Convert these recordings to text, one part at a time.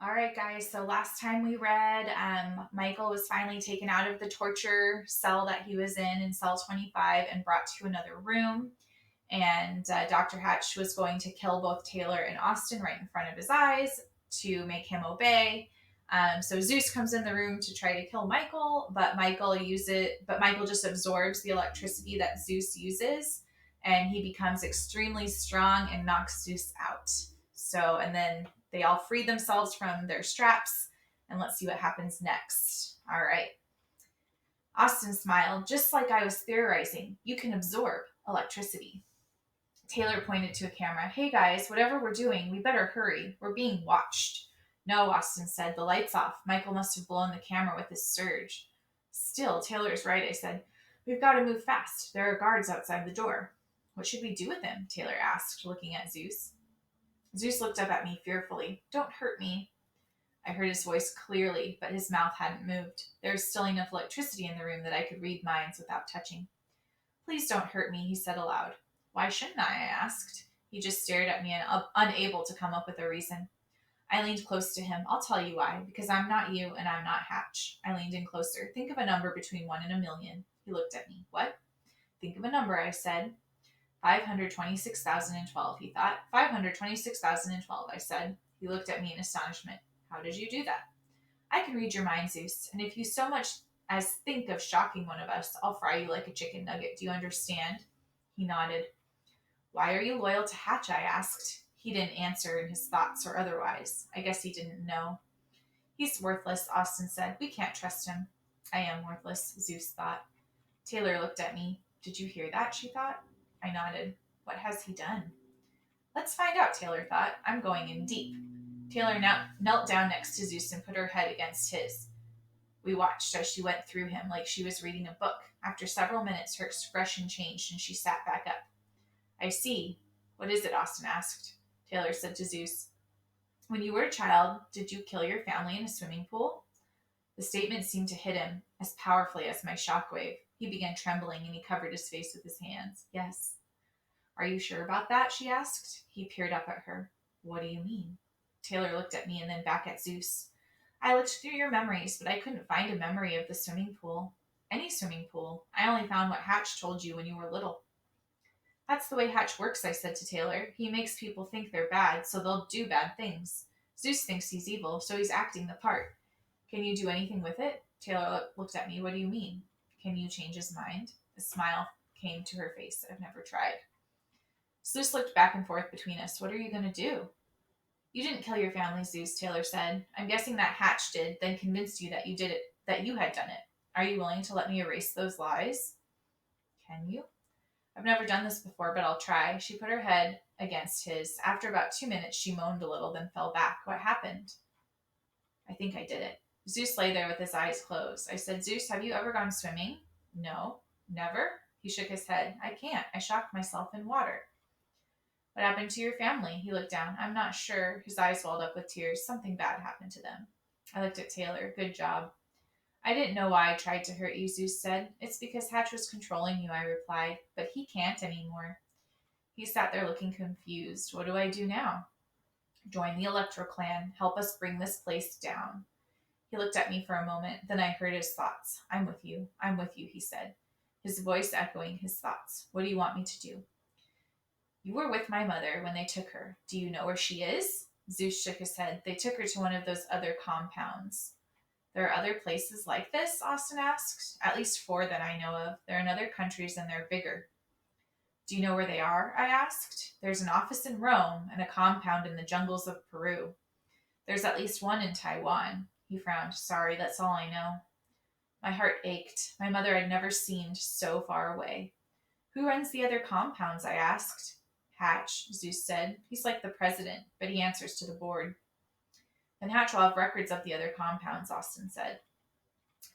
All right, guys. So last time we read, Michael was finally taken out of the torture cell that he was in cell 25 and brought to another room. And Dr. Hatch was going to kill both Taylor and Austin right in front of his eyes to make him obey. So Zeus comes in the room to try to kill Michael, but Michael just absorbs the electricity that Zeus uses, and he becomes extremely strong and knocks Zeus out. And then they all free themselves from their straps, and let's see what happens next. All right. Austin smiled, just like I was theorizing. You can absorb electricity. Taylor pointed to a camera. Hey guys, whatever we're doing, we better hurry. We're being watched. No, Austin said. The light's off. Michael must have blown the camera with his surge. Still, Taylor's right, I said. We've got to move fast. There are guards outside the door. What should we do with him? Taylor asked, looking at Zeus. Zeus looked up at me fearfully. Don't hurt me. I heard his voice clearly, but his mouth hadn't moved. There was still enough electricity in the room that I could read minds without touching. Please don't hurt me, he said aloud. Why shouldn't I asked. He just stared at me and unable to come up with a reason. I leaned close to him. I'll tell you why. Because I'm not you and I'm not Hatch. I leaned in closer. Think of a number between 1 and a million. He looked at me. What? Think of a number, I said. 526,012, he thought. 526,012, I said. He looked at me in astonishment. How did you do that? I can read your mind, Zeus, and if you so much as think of shocking one of us, I'll fry you like a chicken nugget. Do you understand? He nodded. Why are you loyal to Hatch? I asked. He didn't answer in his thoughts or otherwise. I guess he didn't know. He's worthless, Austin said. We can't trust him. I am worthless, Zeus thought. Taylor looked at me. Did you hear that? She thought. I nodded. What has he done? Let's find out, Taylor thought. I'm going in deep. Taylor now knelt down next to Zeus and put her head against his. We watched as she went through him like she was reading a book. After several minutes, her expression changed and she sat back up. I see. What is it? Austin asked. Taylor said to Zeus, when you were a child, did you kill your family in a swimming pool? The statement seemed to hit him as powerfully as my shockwave. He began trembling and he covered his face with his hands. Yes. Are you sure about that? She asked. He peered up at her. What do you mean? Taylor looked at me and then back at Zeus. I looked through your memories, but I couldn't find a memory of the swimming pool. Any swimming pool. I only found what Hatch told you when you were little. That's the way Hatch works, I said to Taylor. He makes people think they're bad, so they'll do bad things. Zeus thinks he's evil, so he's acting the part. Can you do anything with it? Taylor looked at me. What do you mean? Can you change his mind? A smile came to her face. I've never tried. Zeus looked back and forth between us. What are you going to do? You didn't kill your family, Zeus, Taylor said. I'm guessing that Hatch did, then convinced you that you did it, that you had done it. Are you willing to let me erase those lies? Can you? I've never done this before, but I'll try. She put her head against his. After about 2 minutes, she moaned a little, then fell back. What happened? I think I did it. Zeus lay there with his eyes closed. I said, Zeus, have you ever gone swimming? No. Never? He shook his head. I can't. I shocked myself in water. What happened to your family? He looked down. I'm not sure. His eyes welled up with tears. Something bad happened to them. I looked at Taylor. Good job. I didn't know why I tried to hurt you, Zeus said. It's because Hatch was controlling you, I replied. But he can't anymore. He sat there looking confused. What do I do now? Join the Electro Clan. Help us bring this place down. He looked at me for a moment. Then I heard his thoughts. I'm with you. I'm with you, he said, his voice echoing his thoughts. What do you want me to do? You were with my mother when they took her. Do you know where she is? Zeus shook his head. They took her to one of those other compounds. There are other places like this? Austin asked. At least 4 that I know of. They're in other countries and they're bigger. Do you know where they are? I asked. There's an office in Rome and a compound in the jungles of Peru. There's at least one in Taiwan. He frowned. Sorry, that's all I know. My heart ached. My mother had never seemed so far away. Who runs the other compounds? I asked. Hatch, Zeus said. He's like the president, but he answers to the board. Then Hatch will have records of the other compounds, Austin said.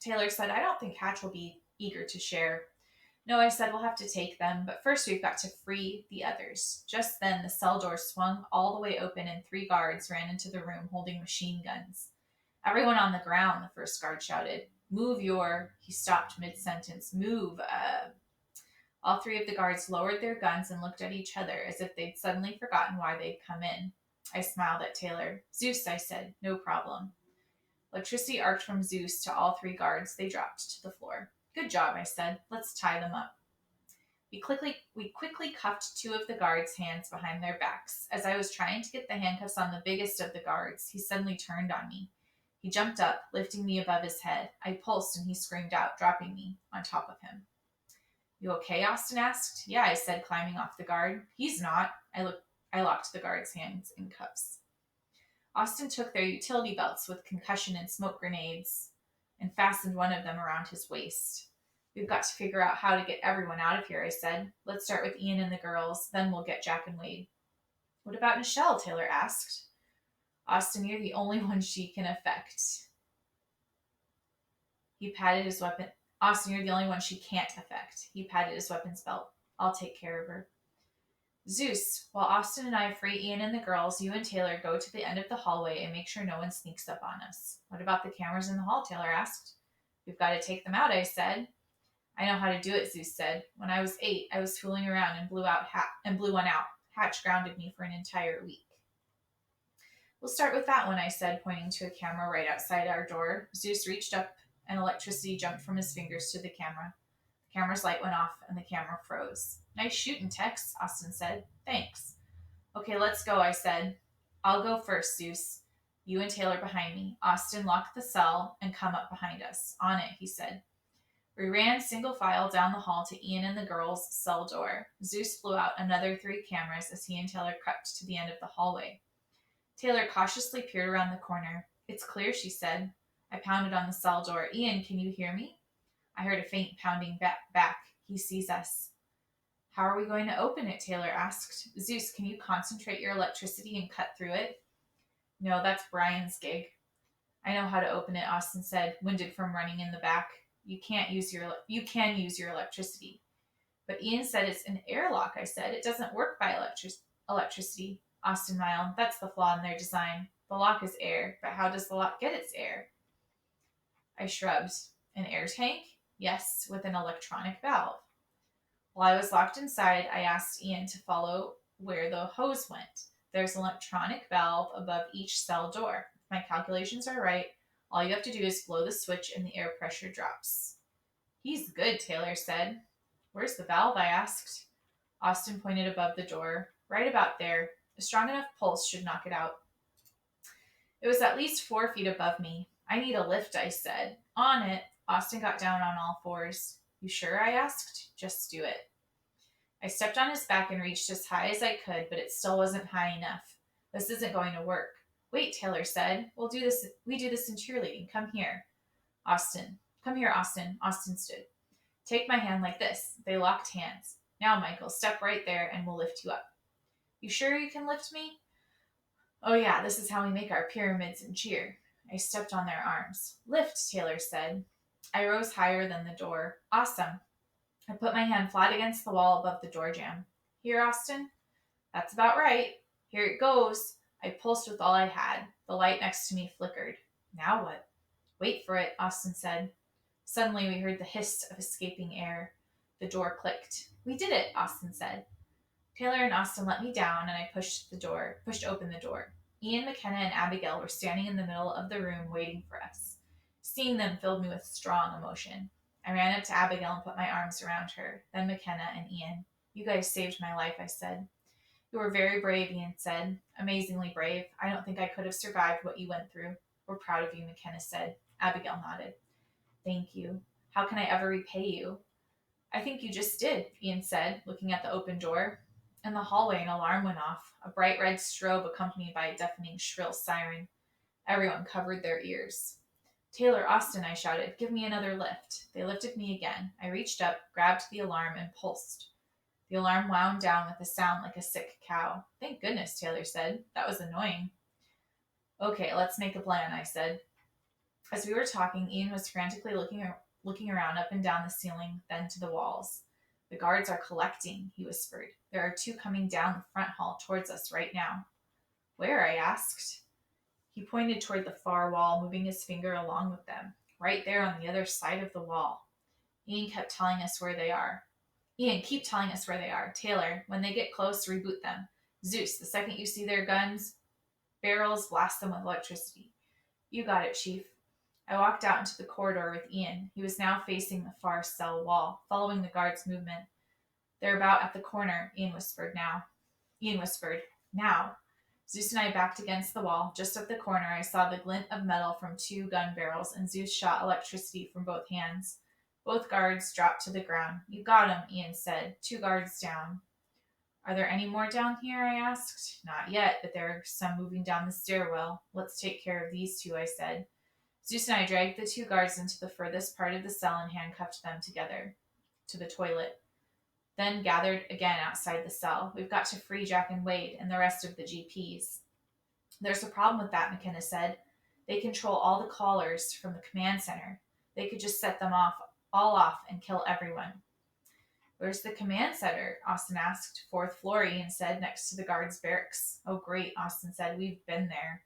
Taylor said, I don't think Hatch will be eager to share. No, I said, we'll have to take them, but first we've got to free the others. Just then the cell door swung all the way open and 3 guards ran into the room holding machine guns. Everyone on the ground, the first guard shouted. Move your... He stopped mid-sentence. Move, All 3 of the guards lowered their guns and looked at each other as if they'd suddenly forgotten why they'd come in. I smiled at Taylor. Zeus, I said. No problem. Electricity arced from Zeus to all three guards. They dropped to the floor. Good job, I said. Let's tie them up. We quickly cuffed two of the guards' hands behind their backs. As I was trying to get the handcuffs on the biggest of the guards, he suddenly turned on me. He jumped up, lifting me above his head. I pulsed and he screamed out, dropping me on top of him. You okay? Austin asked. Yeah, I said, climbing off the guard. He's not. I locked the guard's hands in cuffs. Austin took their utility belts with concussion and smoke grenades and fastened one of them around his waist. We've got to figure out how to get everyone out of here, I said. Let's start with Ian and the girls, then we'll get Jack and Wade. What about Nichelle? Taylor asked. Austin, you're the only one she can affect. He patted his weapon. Austin, you're the only one she can't affect. He patted his weapons belt. I'll take care of her. Zeus, while Austin and I free Ian and the girls, you and Taylor go to the end of the hallway and make sure no one sneaks up on us. What about the cameras in the hall? Taylor asked. We've got to take them out, I said. I know how to do it, Zeus said. When I was 8, I was fooling around and blew one out. Hatch grounded me for an entire week. We'll start with that one, I said, pointing to a camera right outside our door. Zeus reached up and electricity jumped from his fingers to the camera. The camera's light went off and the camera froze. Nice shooting, Tex, Austin said. Thanks. Okay, let's go, I said. I'll go first, Zeus. You and Taylor behind me. Austin, lock the cell and come up behind us. On it, he said. We ran single file down the hall to Ian and the girls' cell door. Zeus flew out another 3 cameras as he and Taylor crept to the end of the hallway. Taylor cautiously peered around the corner. It's clear, she said. I pounded on the cell door. Ian, can you hear me? I heard a faint pounding back. He sees us. How are we going to open it? Taylor asked. Zeus, can you concentrate your electricity and cut through it? No, that's Brian's gig. I know how to open it, Austin said, winded from running in the back. You can use your electricity. But Ian said it's an airlock, I said. It doesn't work by electricity. Austin smiled. That's the flaw in their design. The lock is air, but how does the lock get its air? I shrugged. An air tank? Yes, with an electronic valve. While I was locked inside, I asked Ian to follow where the hose went. There's an electronic valve above each cell door. If my calculations are right, all you have to do is blow the switch and the air pressure drops. He's good, Taylor said. Where's the valve? I asked. Austin pointed above the door. Right about there. A strong enough pulse should knock it out. It was at least 4 feet above me. I need a lift, I said. On it. Austin got down on all fours. You sure? I asked. Just do it. I stepped on his back and reached as high as I could, but it still wasn't high enough. This isn't going to work. Wait, Taylor said. We do this in cheerleading. Come here. Austin. Come here, Austin. Austin stood. Take my hand like this. They locked hands. Now, Michael, step right there and we'll lift you up. You sure you can lift me? Oh yeah, this is how we make our pyramids and cheer. I stepped on their arms. Lift, Taylor said. I rose higher than the door. Awesome. I put my hand flat against the wall above the door jamb. Here, Austin? That's about right. Here it goes. I pulsed with all I had. The light next to me flickered. Now what? Wait for it, Austin said. Suddenly we heard the hiss of escaping air. The door clicked. We did it, Austin said. Taylor and Austin let me down and I pushed open the door. Ian, McKenna, and Abigail were standing in the middle of the room waiting for us. Seeing them filled me with strong emotion. I ran up to Abigail and put my arms around her, then McKenna and Ian. You guys saved my life, I said. You were very brave, Ian said. Amazingly brave. I don't think I could have survived what you went through. We're proud of you, McKenna said. Abigail nodded. Thank you. How can I ever repay you? I think you just did, Ian said, looking at the open door. In the hallway, an alarm went off, a bright red strobe accompanied by a deafening shrill siren. Everyone covered their ears. Taylor, Austin, I shouted, give me another lift. They lifted me again. I reached up, grabbed the alarm, and pulsed. The alarm wound down with a sound like a sick cow. Thank goodness, Taylor said. That was annoying. Okay, let's make a plan, I said. As we were talking, Ian was frantically looking around up and down the ceiling, then to the walls. The guards are collecting, he whispered. There are 2 coming down the front hall towards us right now. Where? I asked. He pointed toward the far wall, moving his finger along with them. Right there on the other side of the wall. Ian kept telling us where they are. Ian, keep telling us where they are. Taylor, when they get close, reboot them. Zeus, the second you see their guns, barrels, blast them with electricity. You got it, Chief. I walked out into the corridor with Ian. He was now facing the far cell wall, following the guard's movement. They're about at the corner, Ian whispered, now. Zeus and I backed against the wall. Just at the corner, I saw the glint of metal from two gun barrels, and Zeus shot electricity from both hands. Both guards dropped to the ground. You got him, Ian said. 2 guards down. Are there any more down here? I asked. Not yet, but there are some moving down the stairwell. Let's take care of these 2, I said. Zeus and I dragged the 2 guards into the furthest part of the cell and handcuffed them together to the toilet. Then gathered again outside the cell. We've got to free Jack and Wade and the rest of the GPs. There's a problem with that, McKenna said. They control all the callers from the command center. They could just set them all off and kill everyone. Where's the command center? Austin asked. 4th floor, Ian said, next to the guards' barracks. Oh, great, Austin said. We've been there.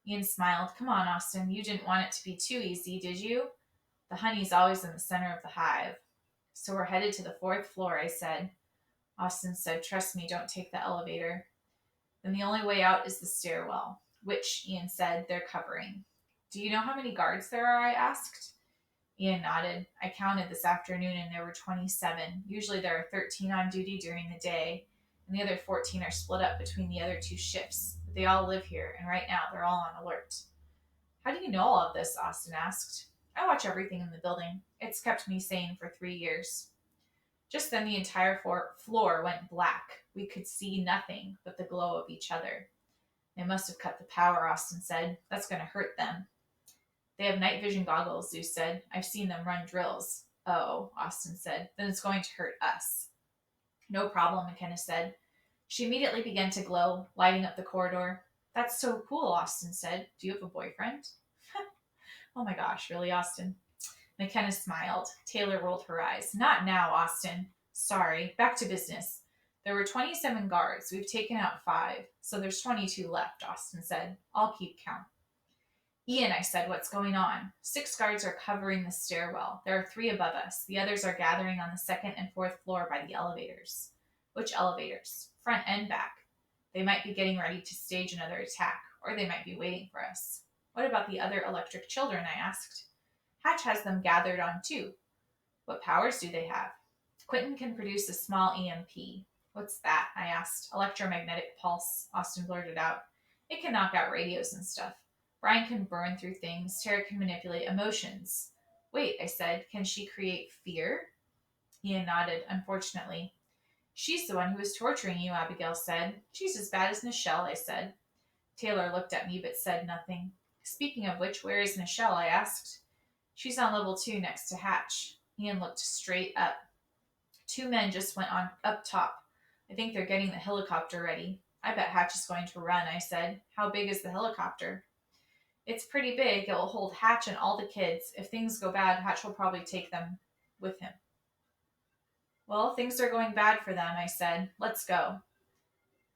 Ian smiled. Come on, Austin. You didn't want it to be too easy, did you? The honey's always in the center of the hive. So we're headed to the 4th floor, I said. Austin said, trust me, don't take the elevator. Then the only way out is the stairwell, which, Ian said, they're covering. Do you know how many guards there are? I asked. Ian nodded. I counted this afternoon and there were 27. Usually there are 13 on duty during the day, and the other 14 are split up between the other 2 shifts. But they all live here, and right now they're all on alert. How do you know all of this? Austin asked. I watch everything in the building. It's kept me sane for 3 years. Just then the entire floor went black. We could see nothing but the glow of each other. They must have cut the power, Austin said. That's going to hurt them. They have night vision goggles, Zeus said. I've seen them run drills. Oh, Austin said. Then it's going to hurt us. No problem, McKenna said. She immediately began to glow, lighting up the corridor. That's so cool, Austin said. Do you have a boyfriend? Oh my gosh, really, Austin? McKenna smiled. Taylor rolled her eyes. Not now, Austin. Sorry. Back to business. There were 27 guards. We've taken out 5, so there's 22 left, Austin said. I'll keep count. Ian, I said, what's going on? 6 guards are covering the stairwell. There are 3 above us. The others are gathering on the 2nd and 4th floor by the elevators. Which elevators? Front and back. They might be getting ready to stage another attack, or they might be waiting for us. What about the other electric children? I asked. Hatch has them gathered on too. What powers do they have? Quentin can produce a small EMP. What's that? I asked. Electromagnetic pulse, Austin blurted out. It can knock out radios and stuff. Brian can burn through things. Tara can manipulate emotions. Wait, I said, can she create fear? Ian nodded, unfortunately. She's the one who was torturing you, Abigail said. She's as bad as Nichelle, I said. Taylor looked at me but said nothing. Speaking of which, where is Nichelle? I asked. She's on level 2 next to Hatch. Ian looked straight up. 2 men just went on up top. I think they're getting the helicopter ready. I bet Hatch is going to run, I said. How big is the helicopter? It's pretty big. It will hold Hatch and all the kids. If things go bad, Hatch will probably take them with him. Well, things are going bad for them, I said. Let's go.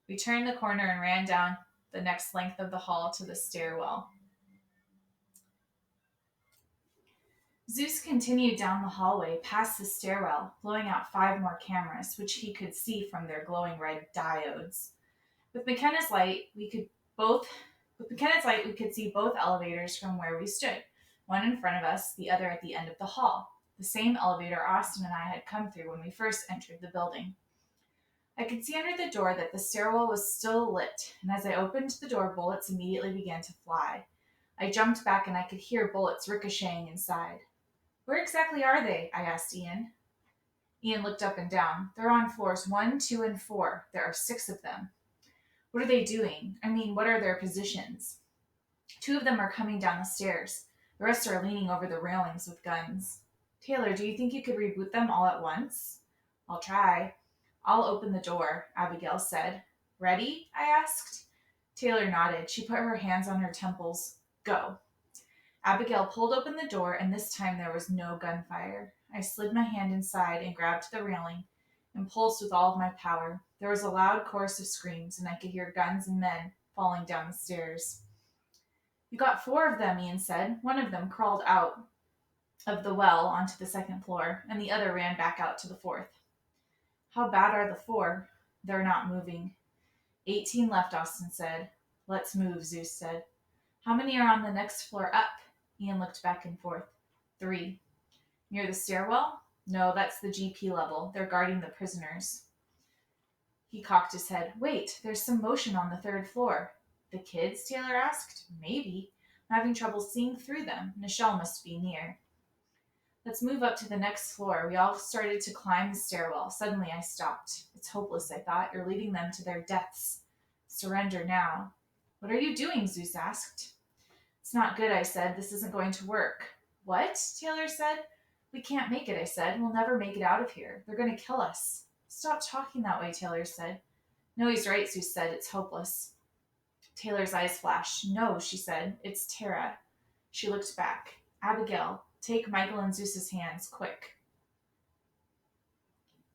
We turned the corner and ran down the next length of the hall to the stairwell. Zeus continued down the hallway past the stairwell, blowing out 5 more cameras, which he could see from their glowing red diodes. With McKenna's light, we could see both elevators from where we stood, one in front of us, the other at the end of the hall, the same elevator Austin and I had come through when we first entered the building. I could see under the door that the stairwell was still lit, and as I opened the door, bullets immediately began to fly. I jumped back and I could hear bullets ricocheting inside. Where exactly are they? I asked Ian. Ian looked up and down. They're on floors 1, 2, and 4. There are 6 of them. What are they doing? I mean, what are their positions? 2 of them are coming down the stairs. The rest are leaning over the railings with guns. Taylor, do you think you could reboot them all at once? I'll try. I'll open the door, Abigail said. Ready? I asked. Taylor nodded. She put her hands on her temples. Go. Abigail pulled open the door, and this time there was no gunfire. I slid my hand inside and grabbed the railing and pulsed with all of my power. There was a loud chorus of screams, and I could hear guns and men falling down the stairs. You got 4 of them, Ian said. One of them crawled out of the well onto the 2nd floor, and the other ran back out to the 4th. How bad are the 4? They're not moving. 18 left, Austin said. Let's move, Zeus said. How many are on the next floor up? Ian looked back and forth. 3. Near the stairwell? No, that's the GP level. They're guarding the prisoners. He cocked his head. Wait, there's some motion on the 3rd floor. The kids? Taylor asked. Maybe. I'm having trouble seeing through them. Nichelle must be near. Let's move up to the next floor. We all started to climb the stairwell. Suddenly I stopped. It's hopeless, I thought. You're leading them to their deaths. Surrender now. What are you doing? Zeus asked. It's not good, I said. This isn't going to work. What? Taylor said. We can't make it, I said. We'll never make it out of here. They're going to kill us. Stop talking that way, Taylor said. No, he's right, Zeus said. It's hopeless. Taylor's eyes flashed. No, she said. It's Tara. She looked back. Abigail, take Michael and Zeus's hands, quick.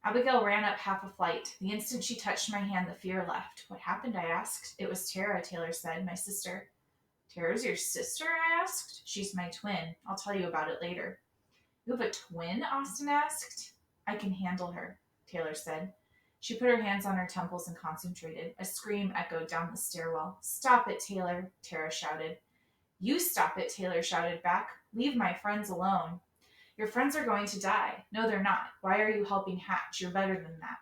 Abigail ran up half a flight. The instant she touched my hand, the fear left. What happened? I asked. It was Tara, Taylor said, my sister. Tara's your sister? I asked. She's my twin. I'll tell you about it later. You have a twin? Austin asked. I can handle her, Taylor said. She put her hands on her temples and concentrated. A scream echoed down the stairwell. Stop it, Taylor, Tara shouted. You stop it, Taylor shouted back. Leave my friends alone. Your friends are going to die. No, they're not. Why are you helping Hatch? You're better than that.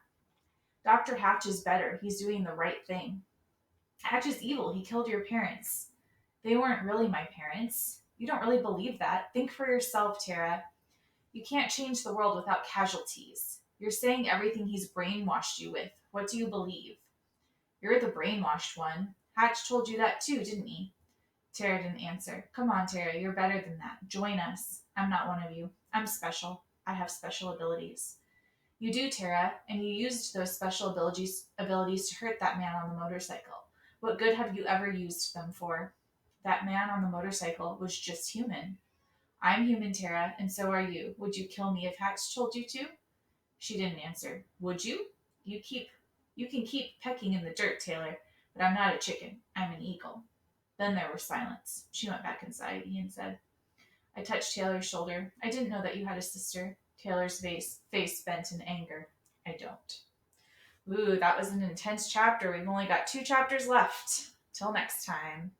Dr. Hatch is better. He's doing the right thing. Hatch is evil. He killed your parents. They weren't really my parents. You don't really believe that. Think for yourself, Tara. You can't change the world without casualties. You're saying everything he's brainwashed you with. What do you believe? You're the brainwashed one. Hatch told you that too, didn't he? Tara didn't answer. Come on, Tara, you're better than that. Join us. I'm not one of you. I'm special. I have special abilities. You do, Tara, and you used those special abilities to hurt that man on the motorcycle. What good have you ever used them for? That man on the motorcycle was just human. I'm human, Tara, and so are you. Would you kill me if Hatch told you to? She didn't answer. Would you? You can keep pecking in the dirt, Taylor, but I'm not a chicken. I'm an eagle. Then there was silence. She went back inside, Ian said. I touched Taylor's shoulder. I didn't know that you had a sister. Taylor's face bent in anger. I don't. Ooh, that was an intense chapter. We've only got 2 chapters left. Till next time.